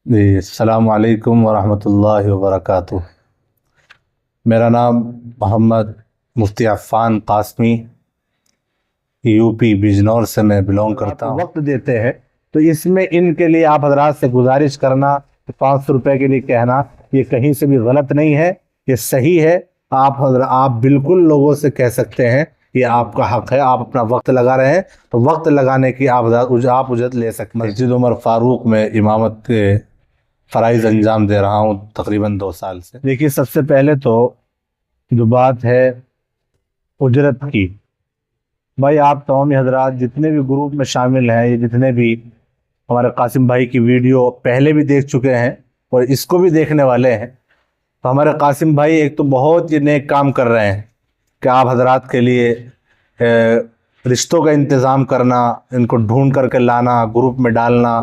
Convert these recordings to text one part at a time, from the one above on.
جی السلام علیکم ورحمۃ اللہ وبرکاتہ۔ میرا نام محمد مفتی عفان قاسمی، یو پی بجنور سے میں بلونگ کرتا ہوں۔ وقت دیتے ہیں تو اس میں ان کے لیے آپ حضرات سے گزارش کرنا، 500 روپے کے لیے کہنا، یہ کہیں سے بھی غلط نہیں ہے، یہ صحیح ہے۔ آپ بالکل لوگوں سے کہہ سکتے ہیں، یہ آپ کا حق ہے، آپ اپنا وقت لگا رہے ہیں تو وقت لگانے کی آپ اجرت لے سکتے ہیں۔ مسجد عمر فاروق میں امامت کے فرائض انجام دے رہا ہوں تقریباً 2 سال سے۔ دیکھیے، سب سے پہلے تو جو بات ہے اجرت کی، بھائی آپ تمامی حضرات جتنے بھی گروپ میں شامل ہیں، یہ جتنے بھی ہمارے قاسم بھائی کی ویڈیو پہلے بھی دیکھ چکے ہیں اور اس کو بھی دیکھنے والے ہیں، تو ہمارے قاسم بھائی ایک تو بہت یہ نیک کام کر رہے ہیں کہ آپ حضرات کے لیے رشتوں کا انتظام کرنا، ان کو ڈھونڈ کر کے لانا، گروپ میں ڈالنا،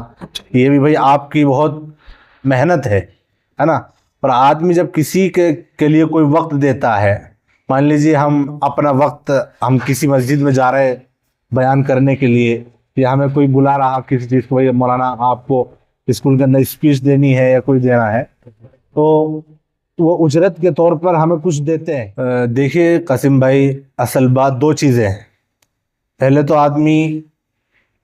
یہ بھی بھائی آپ کی بہت محنت ہے نا۔ اور آدمی جب کسی کے لیے کوئی وقت دیتا ہے، مان لیجیے ہم اپنا وقت ہم کسی مسجد میں جا رہے بیان کرنے کے لیے، یا ہمیں کوئی بلا رہا کسی چیز کو، مولانا آپ کو اسکول کے اندر اسپیچ دینی ہے یا کوئی دینا ہے، تو وہ اجرت کے طور پر ہمیں کچھ دیتے ہیں۔ دیکھیے قاسم بھائی، اصل بات 2 چیزیں ہیں۔ پہلے تو آدمی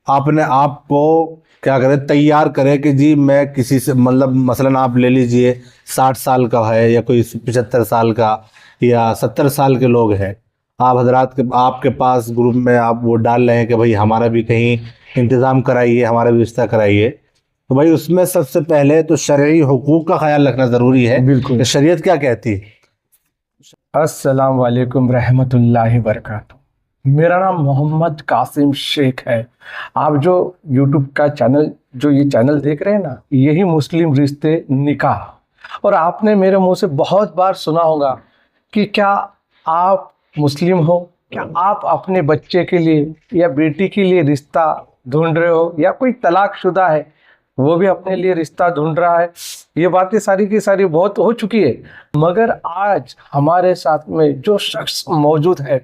اپنے آپ کو کیا کرے، تیار کرے کہ جی میں کسی سے، مطلب مثلاً آپ لے لیجئے 60 سال کا ہے یا کوئی 75 سال کا یا 70 سال کے لوگ ہیں، آپ حضرات آپ کے پاس گروپ میں آپ وہ ڈال رہے ہیں کہ بھائی ہمارا بھی کہیں انتظام کرائیے، ہمارا بھی رشتہ کرائیے، تو بھائی اس میں سب سے پہلے تو شرعی حقوق کا خیال رکھنا ضروری ہے۔ بالکل، کہ شریعت کیا کہتی ہے۔ السلام علیکم رحمۃ اللہ وبرکاتہ۔ میرا نام محمد قاسم شیخ ہے۔ آپ جو یوٹیوب کا چینل، جو یہ چینل دیکھ رہے ہیں نا، یہی مسلم رشتے نکاح، اور آپ نے میرے منہ سے بہت بار سنا ہوگا کہ کیا آپ مسلم ہو، کیا آپ اپنے بچے کے لیے یا بیٹی کے لیے رشتہ ڈھونڈ رہے ہو، یا کوئی طلاق شدہ ہے وہ بھی اپنے لیے رشتہ ڈھونڈ رہا ہے۔ یہ باتیں ساری کی ساری بہت ہو چکی ہے، مگر آج ہمارے ساتھ میں جو شخص موجود ہے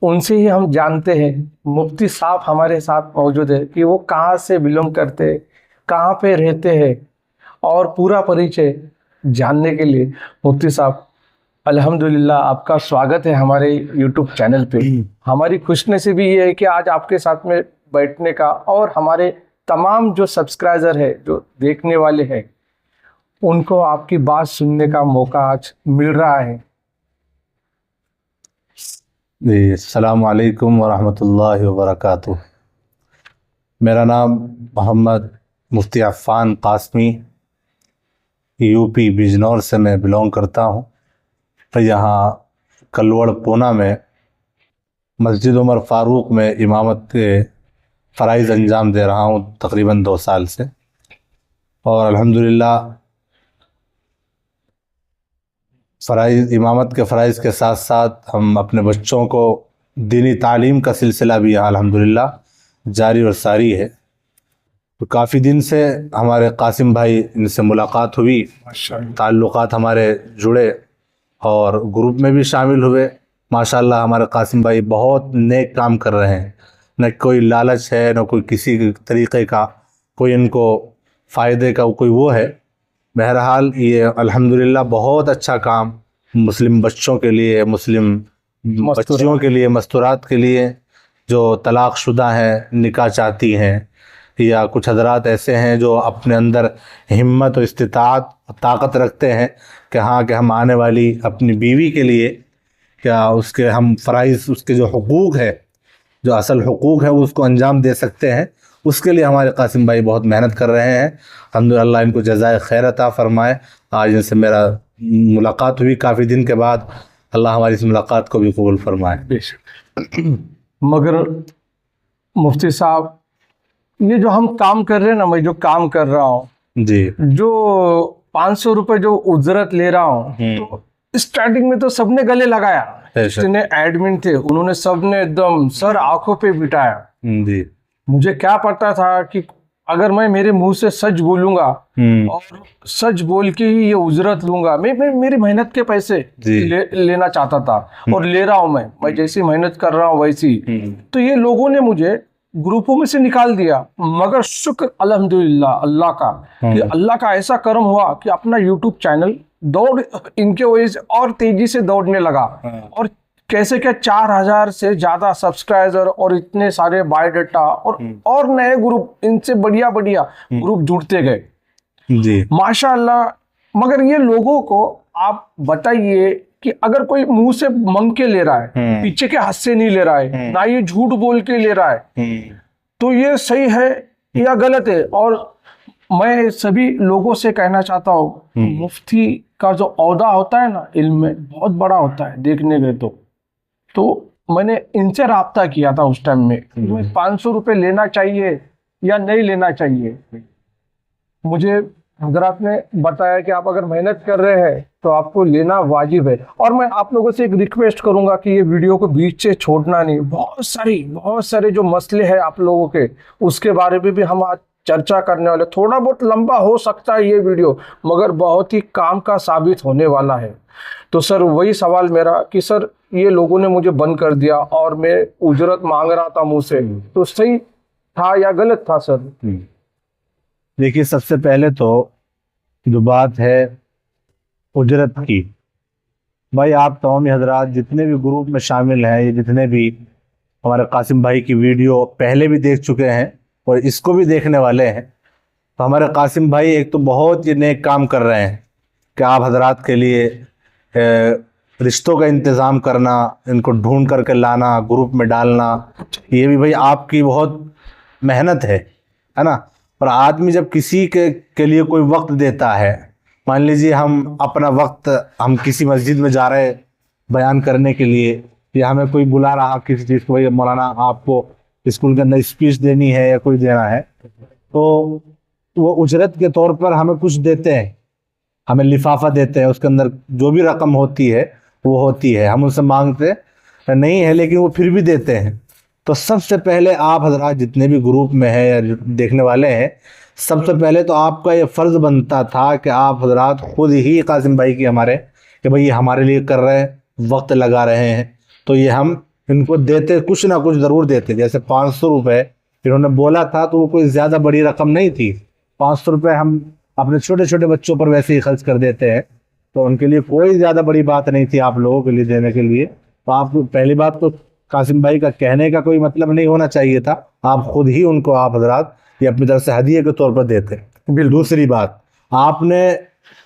ان سے ہی ہم جانتے ہیں، مفتی صاحب ہمارے ساتھ موجود ہے، کہ وہ کہاں سے بلونگ کرتے، کہاں پہ رہتے ہیں، اور پورا پریچے جاننے کے لیے مفتی صاحب، الحمدللہ آپ کا سواگت ہے ہمارے یوٹیوب چینل پہ۔ ہماری خوش نصیبی یہ ہے کہ آج آپ کے ساتھ میں بیٹھنے کا، اور ہمارے تمام جو سبسکرائبر ہے، جو دیکھنے والے ہیں، ان کو آپ کی بات سننے کا موقع آج مل رہا ہے۔ جی السلام علیکم ورحمۃ اللہ وبرکاتہ۔ میرا نام محمد مفتی عفان قاسمی، یو پی بجنور سے میں بلونگ کرتا ہوں۔ یہاں کلوڑ پونا میں مسجد عمر فاروق میں امامت کے فرائض انجام دے رہا ہوں تقریباً 2 سال سے، اور الحمدللہ امامت کے فرائض کے ساتھ ساتھ ہم اپنے بچوں کو دینی تعلیم کا سلسلہ بھی یہاں الحمدللہ جاری اور ساری ہے۔ تو کافی دن سے ہمارے قاسم بھائی، ان سے ملاقات ہوئی، تعلقات ہمارے جڑے اور گروپ میں بھی شامل ہوئے۔ ماشاءاللہ ہمارے قاسم بھائی بہت نیک کام کر رہے ہیں، نہ کوئی لالچ ہے، نہ کوئی کسی طریقے کا کوئی ان کو فائدے کا کوئی وہ ہے۔ بہرحال یہ الحمدللہ بہت اچھا کام مسلم بچوں کے لیے، مسلم بچیوں کے لیے، مستورات کے لیے جو طلاق شدہ ہیں، نکاح چاہتی ہیں، یا کچھ حضرات ایسے ہیں جو اپنے اندر ہمت و استطاعت و طاقت رکھتے ہیں کہ ہاں، کہ ہم آنے والی اپنی بیوی کے لیے کیا اس کے ہم فرائض، اس کے جو حقوق ہے، جو اصل حقوق ہے، اس کو انجام دے سکتے ہیں۔ اس کے لیے ہمارے قاسم بھائی بہت محنت کر رہے ہیں۔ الحمدللہ ان کو جزائے خیر عطا فرمائے۔ آج ان سے میرا ملاقات ہوئی کافی دن کے بعد، اللہ ہماری اس ملاقات کو بھی قبول فرمائے۔ بے شک۔ مگر مفتی صاحب، یہ جو ہم کام کر رہے ہیں نا، میں جو کام کر رہا ہوں، جی، جو 500 روپے جو اجرت لے رہا ہوں، تو اسٹارٹنگ میں تو سب نے گلے لگایا، جتنے ایڈمن تھے انہوں نے سب نے ایک دم سر آنکھوں پہ بٹھایا۔ جی، مجھے کیا پتا تھا کہ اگر میں میرے منہ سے سچ بولوں گا اور سچ بول کے ہی یہ اجرت لوں گا، میں میری محنت کے پیسے لینا چاہتا تھا، اور لے رہا ہوں، میں جیسی محنت کر رہا ہوں ویسی، تو یہ لوگوں نے مجھے ग्रुपों में से निकाल दिया, मगर शुक्र अल्हम्दुलिल्लाह अल्लाह का कि अल्लाह का ऐसा करम हुआ कि अपना यूट्यूब चैनल दौड़ इनके वजह से और तेजी से दौड़ने लगा। और कैसे क्या 4000 से ज्यादा सब्सक्राइबर और इतने सारे बायोडाटा और नए ग्रुप, इनसे बढ़िया बढ़िया ग्रुप जुड़ते गए जी माशाअल्लाह। मगर ये लोगों को आप बताइए कि अगर कोई मुंह से मांग के ले रहा है, पीछे के हाथ से नहीं ले रहा है, ना ये झूठ बोल के ले रहा है, तो ये सही है या गलत है? और मैं सभी लोगों से कहना चाहता हूँ, मुफ्ती का जो औहदा होता है ना इल्म में, बहुत बड़ा होता है देखने गए तो मैंने इनसे राब्ता किया था उस टाइम में, मैं 500 रुपये लेना चाहिए या नहीं लेना चाहिए। मुझे हजरात ने बताया कि आप अगर मेहनत कर रहे हैं तो आपको लेना वाजिब है। और मैं आप लोगों से एक रिक्वेस्ट करूंगा कि ये वीडियो को बीच से छोड़ना नहीं। बहुत सारे जो मसले हैं आप लोगों के, उसके बारे में भी हम आज चर्चा करने वाले। थोड़ा बहुत लंबा हो सकता है ये वीडियो, मगर बहुत ही काम का साबित होने वाला है। तो सर वही सवाल मेरा कि सर ये लोगों ने मुझे बंद कर दिया और मैं उजरत मांग रहा था मुँह से, तो सही था या गलत था सर? देखिए, सबसे पहले तो जो बात है उजरत की, भाई आप तमाम हजरात जितने भी ग्रुप में शामिल हैं, ये जितने भी हमारे कासिम भाई की वीडियो पहले भी देख चुके हैं और इसको भी देखने वाले हैं, तो हमारे कासिम भाई एक तो बहुत ही नेक काम कर रहे हैं कि आप हजरात के लिए रिश्तों का इंतज़ाम करना, इनको ढूंढ करके लाना, ग्रुप में डालना, ये भी भाई आपकी बहुत मेहनत है ना। और आदमी जब किसी के लिए कोई वक्त देता है, मान लीजिए हम अपना वक्त हम किसी मस्जिद में जा रहे बयान करने के लिए, या हमें कोई बुला रहा किसी चीज़ को, भाई मौलाना आपको स्कूल के अंदर स्पीच देनी है या कोई देना है, तो वो उजरत के तौर पर हमें कुछ देते हैं, हमें लिफाफा देते हैं, उसके अंदर जो भी रकम होती है वो होती है, हम उनसे मांगते नहीं है लेकिन वो फिर भी देते हैं। तो सबसे पहले आप हजरात जितने भी ग्रुप में हैं या देखने वाले हैं, सबसे पहले तो आपका ये फ़र्ज़ बनता था कि आप हजरात खुद ही कासिम भाई की हमारे कि भाई ये हमारे लिए कर रहे हैं, वक्त लगा रहे हैं, तो ये हम इनको देते, कुछ ना कुछ ज़रूर देते। जैसे 500 रुपये इन्होंने बोला था, तो वो कोई ज़्यादा बड़ी रकम नहीं थी। 500 रुपये हम अपने छोटे छोटे बच्चों पर वैसे ही खर्च कर देते हैं, तो उनके लिए कोई ज़्यादा बड़ी बात नहीं थी आप लोगों के लिए देने के लिए। तो आप पहली बात तो कासिम भाई का कहने का कोई मतलब नहीं होना चाहिए था, आप खुद ही उनको आप हजरात ये अपनी तरफ से हदिये के तौर पर देते। दूसरी बात, आपने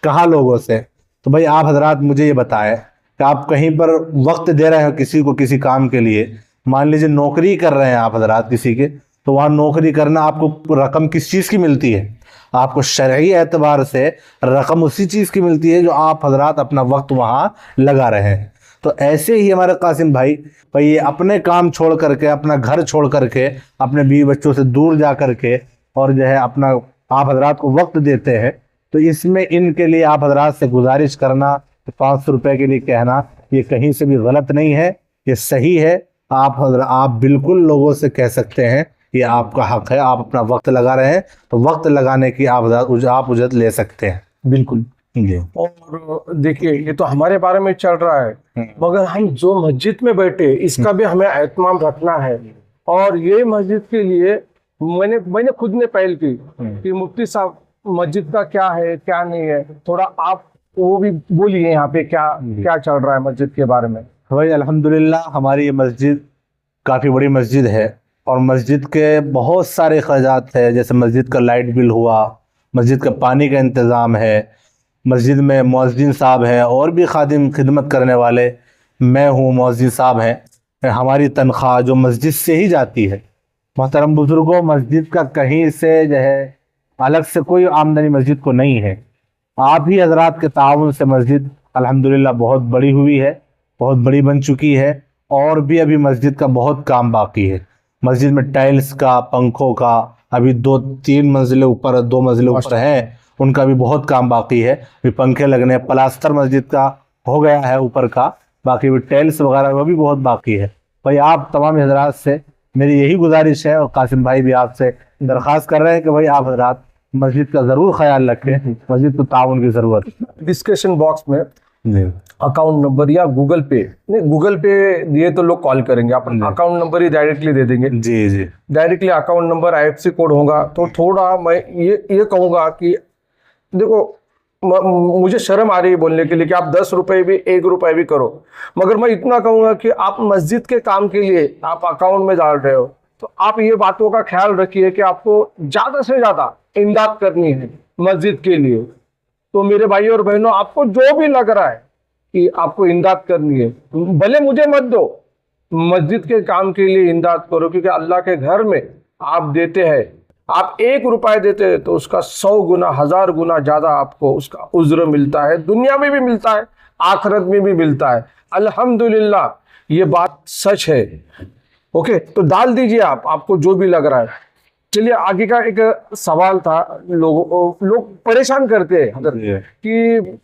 कहा लोगों से, तो भाई आप हजरात मुझे ये बताएं कि आप कहीं पर वक्त दे रहे हो किसी को किसी काम के लिए, मान लीजिए नौकरी कर रहे हैं आप हजरात किसी के, तो वहाँ नौकरी करना आपको रकम किस चीज़ की मिलती है? आपको शरई एतबार से रकम उसी चीज़ की मिलती है जो आप हजरात अपना वक्त वहाँ लगा रहे हैं। तो ऐसे ही हमारे कासिम भाई ये अपने काम छोड़ करके, अपना घर छोड़ करके, अपने बीवी बच्चों से दूर जा करके और जो है अपना आप हजरात को वक्त देते हैं। तो इसमें इनके लिए आप हजरात से गुजारिश करना, 500 रुपये के लिए कहना, ये कहीं से भी गलत नहीं है, ये सही है। आप बिल्कुल लोगों से कह सकते हैं, ये आपका हक है, आप अपना वक्त लगा रहे हैं, तो वक्त लगाने की आप उजरत ले सकते हैं। बिल्कुल जी। और देखिए ये तो हमारे बारे में चल रहा है, मगर हम जो मस्जिद में बैठे इसका भी हमें एहतमाम रखना है। और ये मस्जिद के लिए मैंने खुद ने पहल की कि मुफ्ती साहब मस्जिद का क्या है क्या नहीं है, थोड़ा आप वो भी बोलिए यहाँ पे क्या क्या चल रहा है मस्जिद के बारे में। भाई अल्हम्दुलिल्लाह हमारी ये मस्जिद काफ़ी बड़ी मस्जिद है और मस्जिद के बहुत सारे अखराजात है, जैसे मस्जिद का लाइट बिल हुआ, मस्जिद का पानी का इंतज़ाम है, मस्जिद में मुअज्जिन साहब हैं और भी खादिम खिदमत करने वाले, मैं हूँ, मुअज्जिन साहब हैं। हमारी तनख्वाह जो मस्जिद से ही जाती है। मोहतरम बुजुर्गों, मस्जिद का कहीं से जो है अलग से कोई आमदनी मस्जिद को नहीं है। आप ही हजरात के ताउन से मस्जिद अल्हम्दुलिल्लाह बहुत बड़ी हुई है, बहुत बड़ी बन चुकी है, और भी अभी मस्जिद का बहुत काम बाकी है। मस्जिद में टाइल्स का, पंखों का, अभी 2-3 मंजिलें ऊपर, 2 मंजिलें ऊपर हैं, उनका भी बहुत काम बाकी है। भी पंखे लगने, प्लास्टर मस्जिद का हो गया है ऊपर का, बाकी भी टाइल्स वगैरह वो भी बहुत बाकी है। भाई आप तमाम हजरात से मेरी यही गुजारिश है, और कासिम भाई भी आपसे दरख्वास्त कर रहे हैं कि भाई आप हजरात मस्जिद का ज़रूर ख्याल रखें, मस्जिद को ताउन की ज़रूरत। डिस्क्रिप्शन बॉक्स में जी अकाउंट नंबर या गूगल पे, नहीं गूगल पे दिए तो लोग कॉल करेंगे, अपन अकाउंट नंबर ही डायरेक्टली दे देंगे। जी जी directly account number IFSC code होगा। तो थोड़ा मैं ये कहूँगा कि देखो, मुझे शर्म आ रही है बोलने के लिए कि आप 10 रुपए भी 1 रुपए भी करो, मगर मैं इतना कहूँगा कि आप मस्जिद के काम के लिए आप अकाउंट में डाल रहे हो, तो आप ये बातों का ख्याल रखिए कि आपको ज़्यादा से ज़्यादा इमदाद करनी है मस्जिद के लिए। तो मेरे भाई और बहनों, आपको जो भी लग रहा है कि आपको इमदाद करनी है, भले मुझे मत दो, मस्जिद के काम के लिए इमदाद करो, क्योंकि अल्लाह के घर में आप देते हैं, आप 1 रुपए देते हैं तो उसका 100 गुना 1000 गुना ज्यादा आपको उसका उज्र मिलता है, दुनिया में भी मिलता है, आखिरत में भी मिलता है। अल्हम्दुलिल्लाह, ये बात सच है। ओके, तो डाल दीजिए आप, आपको जो भी लग रहा है। चलिए आगे का एक सवाल था, लोग परेशान करते हैं कि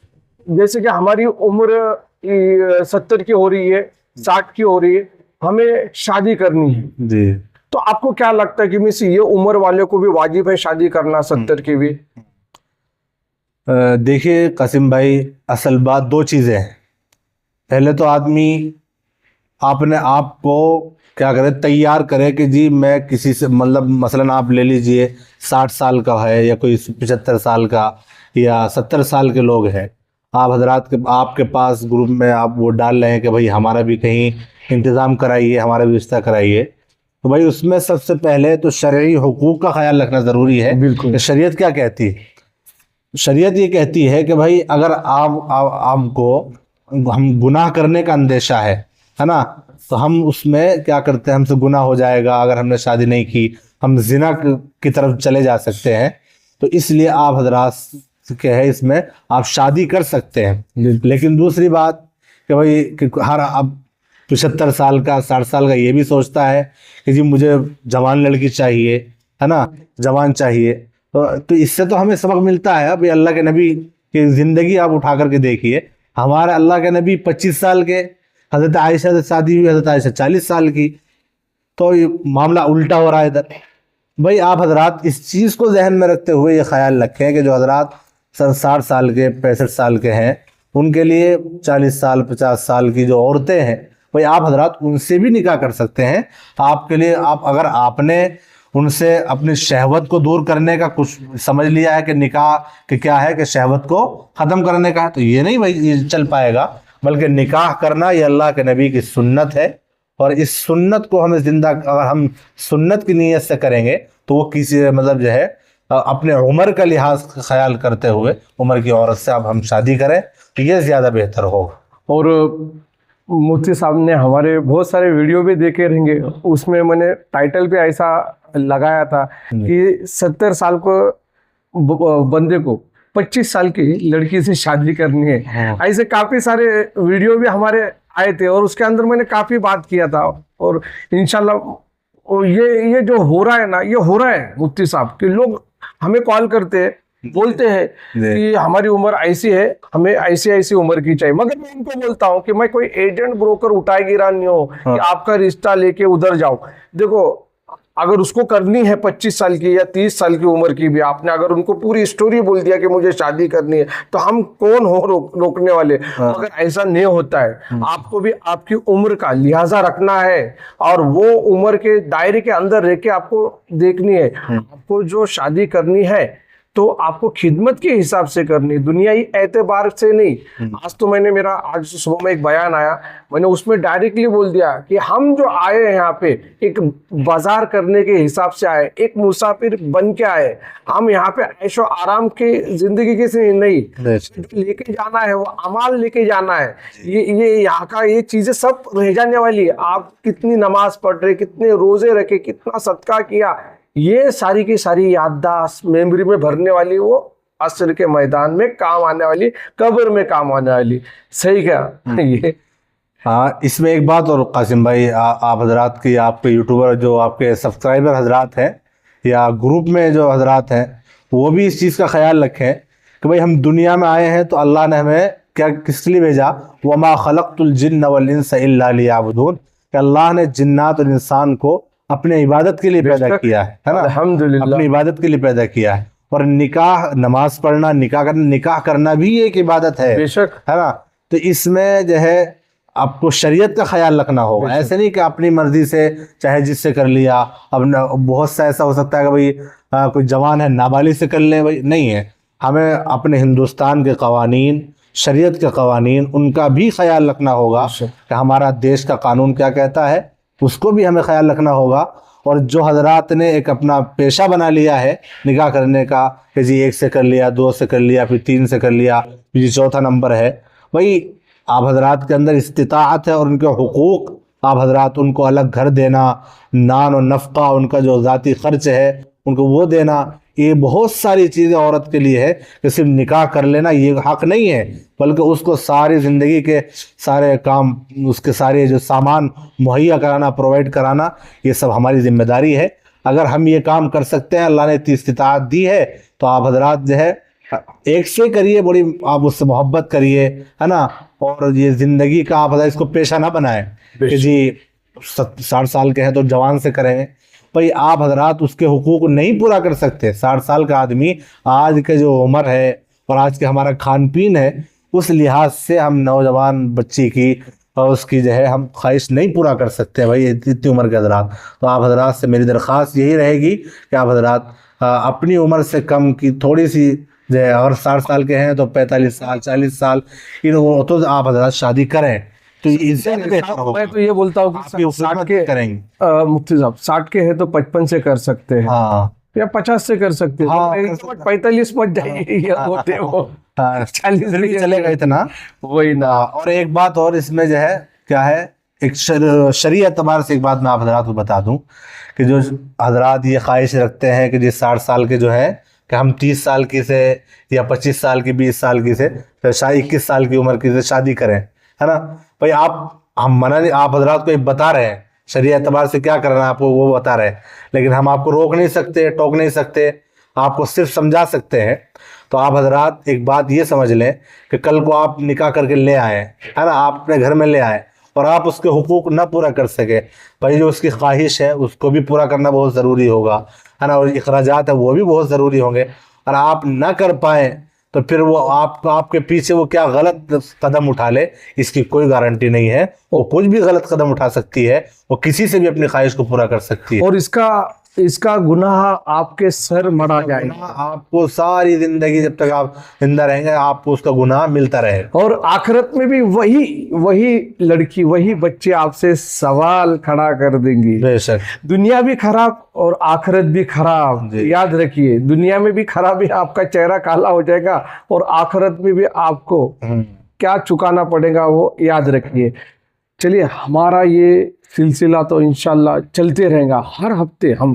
जैसे कि हमारी उम्र 70 की हो रही है, 60 की हो रही है, हमें शादी करनी है, जी। तो आपको क्या लगता है कि मिस ये उम्र वाले को भी वाजिब है शादी करना 70 की भी? देखिए कासिम भाई, असल बात 2 चीज़ें हैं। पहले तो आदमी अपने आप को क्या करे, तैयार करे कि जी मैं किसी से, मतलब मसलन आप ले लीजिए 60 साल का है या कोई 75 साल का या 70 साल के लोग हैं, आप हजरात के आपके पास ग्रुप में आप वो डाल रहे हैं कि भाई हमारा भी कहीं इंतज़ाम कराइए, हमारा भी रिश्ता कराइए। तो भाई उसमें सबसे पहले तो शरई हुकूक का ख्याल रखना ज़रूरी है। बिल्कुल। कि शरीयत क्या कहती है। शरीयत ये कहती है कि भाई अगर आपको हम गुनाह करने का अंदेशा है ना, तो हम उसमें क्या करते हैं, हमसे गुनाह हो जाएगा अगर हमने शादी नहीं की, हम जिना की तरफ चले जा सकते हैं। तो इसलिए आप हजरात के है इसमें आप शादी कर सकते हैं। लेकिन दूसरी बात कि भाई कि हर अब 75 साल का 60 साल का ये भी सोचता है कि जी मुझे जवान लड़की चाहिए, है ना, जवान चाहिए। तो इससे तो हमें सबक मिलता है। अभी अल्लाह के नबी की ज़िंदगी आप उठा करके देखिए, हमारे अल्लाह के नबी 25 साल के, हज़रत आयशा से शादी हुई हज़रत आयशा 40 साल की। तो ये मामला उल्टा हो रहा है इधर। भाई आप हजरात इस चीज़ को जहन में रखते हुए ये ख्याल रखें कि जो हजरात 60 साल के 65 साल के हैं, उनके लिए 40 साल 50 साल की जो औरतें हैं, भाई आप हजरात उनसे भी निकाह कर सकते हैं। आपके लिए आप अगर आपने उनसे अपनी शहवत को दूर करने का कुछ समझ लिया है कि निकाह कि क्या है कि शहवत को ख़त्म करने का है, तो ये नहीं भाई ये चल पाएगा। बल्कि निकाह करना ये अल्लाह के नबी की सुन्नत है, और इस सुन्नत को हमें ज़िंदा, अगर हम सुन्नत की नीयत से करेंगे तो वो किसी मतलब जो है अपने उम्र का लिहाज ख्याल करते हुए उम्र की औरत से अब हम शादी करें तो ये ज़्यादा बेहतर होगा। और मुफ्ती साहब ने हमारे बहुत सारे वीडियो भी देखे रहेंगे, उसमें मैंने टाइटल पे ऐसा लगाया था कि 70 साल को बंदे को 25 साल की लड़की से शादी करनी है। ऐसे काफ़ी सारे वीडियो भी हमारे आए थे और उसके अंदर मैंने काफ़ी बात किया था। और इंशाल्लाह ये जो हो रहा है ना, ये हो रहा है मुफ्ती साहब कि लोग हमें कॉल करते हैं, बोलते हैं कि हमारी उम्र ऐसी है, हमें ऐसी ऐसी उम्र की चाहिए। मगर मैं उनको बोलता हूँ कि मैं कोई एजेंट ब्रोकर उठाए गिरा नहीं हो कि आपका रिश्ता लेके उधर जाओ। देखो, अगर उसको करनी है 25 साल की या 30 साल की उम्र की भी, आपने अगर उनको पूरी स्टोरी बोल दिया कि मुझे शादी करनी है, तो हम कौन हो रोकने वाले। अगर ऐसा नहीं होता है, आपको भी आपकी उम्र का लिहाजा रखना है और वो उम्र के दायरे के अंदर रह के आपको देखनी है। आपको जो शादी करनी है तो आपको खिदमत के हिसाब से करनी, दुनियाई एतबार से नहीं। आज तो मैंने आज सुबह में एक बयान आया, मैंने उसमें डायरेक्टली बोल दिया कि हम जो आए हैं यहाँ पे एक बाजार करने के हिसाब से आए, एक मुसाफिर बन के आए। हम यहाँ पे ऐशो आराम की जिंदगी किसी नहीं लेके जाना है, वो अमाल लेके जाना है। ये यहाँ का ये चीजें सब रह जाने वाली है। आप कितनी नमाज पढ़ रहे, कितने रोजे रखे, कितना सदका किया, ये सारी की सारी याददाश्त मेमोरी में भरने वाली, वो असर के मैदान में काम आने वाली, कब्र में काम आने वाली। सही क्या ये? हाँ, इसमें एक बात और कासिम भाई, आप हजरात की, आपके यूट्यूबर जो आपके सब्सक्राइबर हजरात हैं या ग्रुप में जो हजरात हैं, वो भी इस चीज़ का ख्याल रखें कि भाई हम दुनिया में आए हैं तो अल्लाह ने हमें क्या किस लिए भेजा। वमा खलक़तुल जिन्न वल इंसा इल्ला लियअबुदून, कि अल्लाह ने जिन्नात और इंसान को अपने इबादत के लिए पैदा किया है ना, अल्हम्दुलिल्लाह, अपनी इबादत के लिए पैदा किया है। और निकाह, नमाज पढ़ना, निकाह करना भी एक इबादत है, बेशक, है ना। تو اس میں جو ہے آپ کو شریعت کا خیال رکھنا ہوگا. ایسے نہیں کہ اپنی مرضی سے چاہے جس سے کر لیا. اب بہت سا ایسا ہو سکتا ہے کہ بھئی کوئی جوان ہے نابالغ سے کر لیں, بھئی نہیں ہے. ہمیں اپنے ہندوستان کے قوانین, شریعت کے قوانین, ان کا بھی خیال رکھنا ہوگا کہ ہمارا دیش کا قانون کیا کہتا ہے, اس کو بھی ہمیں خیال رکھنا ہوگا. اور جو حضرات نے ایک اپنا پیشہ بنا لیا ہے نکاح کرنے کا کہ جی 1 سے کر لیا, 2 سے کر لیا, پھر 3 سے کر لیا, پھر یہ چوتھا نمبر ہے, بھئی آپ حضرات کے اندر استطاعت ہے اور ان کے حقوق, آپ حضرات ان کو الگ گھر دینا, نان و نفقہ, ان کا جو ذاتی خرچ ہے ان کو وہ دینا, یہ بہت ساری چیزیں عورت کے لیے ہے کہ صرف نکاح کر لینا یہ حق نہیں ہے, بلکہ اس کو ساری زندگی کے سارے کام, اس کے سارے جو سامان مہیا کرانا, پرووائڈ کرانا, یہ سب ہماری ذمہ داری ہے. اگر ہم یہ کام کر سکتے ہیں, اللہ نے اتنی استطاعت دی ہے, تو آپ حضرات جو ہے 1 سے کریے, بڑی آپ اس سے محبت کریے, ہے نا. اور یہ زندگی کا آپ حضرات اس کو پیشہ نہ بنائیں کہ جی 60 سال کے ہیں تو جوان سے کریں گے. بھئی آپ حضرات اس کے حقوق نہیں پورا کر سکتے. 60 سال کا آدمی, آج کے جو عمر ہے اور آج کے ہمارا کھان پین ہے, اس لحاظ سے ہم نوجوان بچی کی اور اس کی جو ہے ہم خواہش نہیں پورا کر سکتے بھائی اتنی عمر کے حضرات. تو آپ حضرات سے میری درخواست یہی رہے گی کہ آپ حضرات اپنی عمر سے کم کی تھوڑی سی جو ہے, اگر 60 سال کے ہیں تو 45 سال 40 سال تو آپ حضرات شادی کریں. تو میں تو یہ بولتا ہوں کہ 60 کے کریں گے مفتی صاحب 60 کے ہیں تو 55 سے کر سکتے ہیں, ہاں, یا 50 سے کر سکتے ہیں, 45 پہنچ جائیے ہوتے وہ 40 نہیں چلے گا اتنا, وہی نا. اور ایک بات اور اس میں جو ہے کیا ہے, ایک شرعی اعتبار سے ایک بات میں آپ حضرات کو بتا دوں کہ جو حضرات یہ خواہش رکھتے ہیں کہ جی 60 سال کے جو ہے کہ ہم 30 سال کی سے یا 25 سال کی 20 سال کی سے 21 سال کی عمر کی سے شادی کریں, ہے نا. بھائی ہم منع نہیں, آپ حضرات کو بتا رہے ہیں شرعی اعتبار سے کیا کرنا ہے آپ کو وہ بتا رہے ہیں, لیکن ہم آپ کو روک نہیں سکتے, ٹوک نہیں سکتے, آپ کو صرف سمجھا سکتے ہیں. تو آپ حضرات ایک بات یہ سمجھ لیں کہ کل کو آپ نکاح کر کے لے آئیں, ہے نا, آپ اپنے گھر میں لے آئیں اور آپ اس کے حقوق نہ پورا کر سکے, بھائی جو اس کی خواہش ہے اس کو بھی پورا کرنا بہت ضروری ہوگا, ہے نا, اور اخراجات ہیں وہ بھی بہت ضروری ہوں گے, اور آپ نہ کر پائیں تو پھر وہ آپ کے پیچھے وہ کیا غلط قدم اٹھا لے, اس کی کوئی گارنٹی نہیں ہے. وہ کچھ بھی غلط قدم اٹھا سکتی ہے, وہ کسی سے بھی اپنی خواہش کو پورا کر سکتی ہے, اور اس کا گناہ آپ کے سر مڑا جائے گا. آپ کو ساری زندگی جب تک آپ زندہ رہیں گے آپ کو اس کا گناہ ملتا رہے گا, اور آخرت میں بھی وہی لڑکی وہی بچے آپ سے سوال کھڑا کر دیں گی. بے شک. دنیا بھی خراب اور آخرت بھی خراب. یاد رکھیے, دنیا میں بھی خرابی, آپ کا چہرہ کالا ہو جائے گا, اور آخرت میں بھی آپ کو کیا چکانا پڑے گا وہ یاد رکھیے. چلیے, ہمارا یہ سلسلہ تو انشاءاللہ چلتے رہے گا. ہر ہفتے ہم,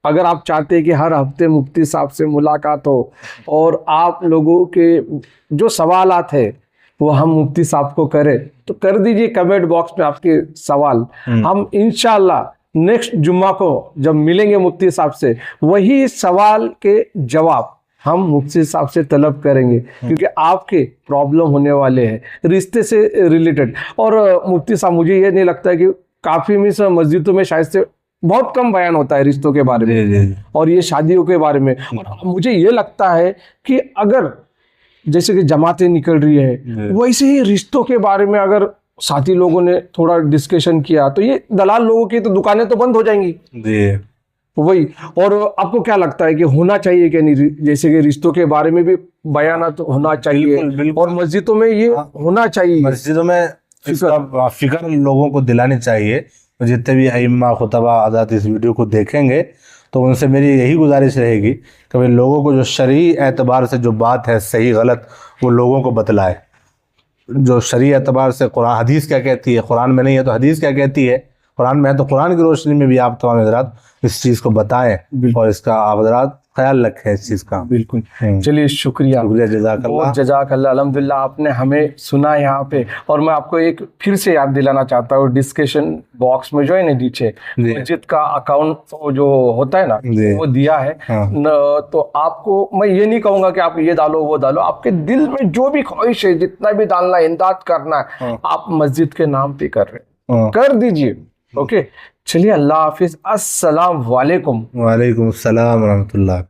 اگر آپ چاہتے ہیں کہ ہر ہفتے مفتی صاحب سے ملاقات ہو اور آپ لوگوں کے جو سوالات ہیں وہ ہم مفتی صاحب کو کریں, تو کر دیجئے کمنٹ باکس میں آپ کے سوال. ہم انشاءاللہ نیکسٹ جمعہ کو جب ملیں گے مفتی صاحب سے, وہی سوال کے جواب ہم مفتی صاحب سے طلب کریں گے, کیونکہ آپ کے پرابلم ہونے والے ہیں رشتے سے ریلیٹڈ. اور مفتی صاحب مجھے یہ نہیں لگتا ہے کہ کافی مسجدوں میں شاید سے بہت کم بیان ہوتا ہے رشتوں کے بارے میں اور یہ شادیوں کے بارے میں. اور مجھے یہ لگتا ہے کہ اگر جیسے کہ جماعتیں نکل رہی ہے, ویسے ہی رشتوں کے بارے میں اگر ساتھی لوگوں نے تھوڑا ڈسکشن کیا تو یہ دلال لوگوں کی تو دکانیں تو بند ہو جائیں گی. وہی. اور آپ کو کیا لگتا ہے کہ ہونا چاہیے کہ نہیں, جیسے کہ رشتوں کے بارے میں بھی بیانات ہونا چاہیے, اور مسجدوں میں یہ ہونا چاہیے, مسجدوں میں فکر لوگوں کو دلانی چاہیے. جتنے بھی ائمہ خطبہ حضرات اس ویڈیو کو دیکھیں گے تو ان سے میری یہی گزارش رہے گی کہ بھئی لوگوں کو جو شرعی اعتبار سے جو بات ہے صحیح غلط وہ لوگوں کو بتلائے. جو شرعی اعتبار سے قرآن حدیث کیا کہتی ہے, قرآن میں نہیں ہے تو حدیث کیا کہتی ہے, قرآن میں ہے تو قرآن کی روشنی میں بھی آپ تمام حضرات اس چیز کو بتائیں اور اس کا آپ حضرات خیال رکھیں اس چیز کا. بالکل. چلیے, شکریہ, جزاک اللہ. جزاک اللہ. الحمدللہ آپ نے ہمیں سنا یہاں پہ. اور میں آپ کو ایک پھر سے یاد دلانا چاہتا ہوں, ڈسکشن باکس میں جو ہے نا نیچے مسجد کا اکاؤنٹ جو ہوتا ہے نا وہ دیا ہے, تو آپ کو میں یہ نہیں کہوں گا کہ آپ یہ ڈالو وہ ڈالو, آپ کے دل میں جو بھی خواہش ہے جتنا بھی ڈالنا ہے, امداد کرنا ہے, آپ مسجد کے نام پہ کر رہے کر دیجئے. اوکے, چلیے, اللہ حافظ. السلام علیکم. وعلیکم السلام ورحمۃ اللہ.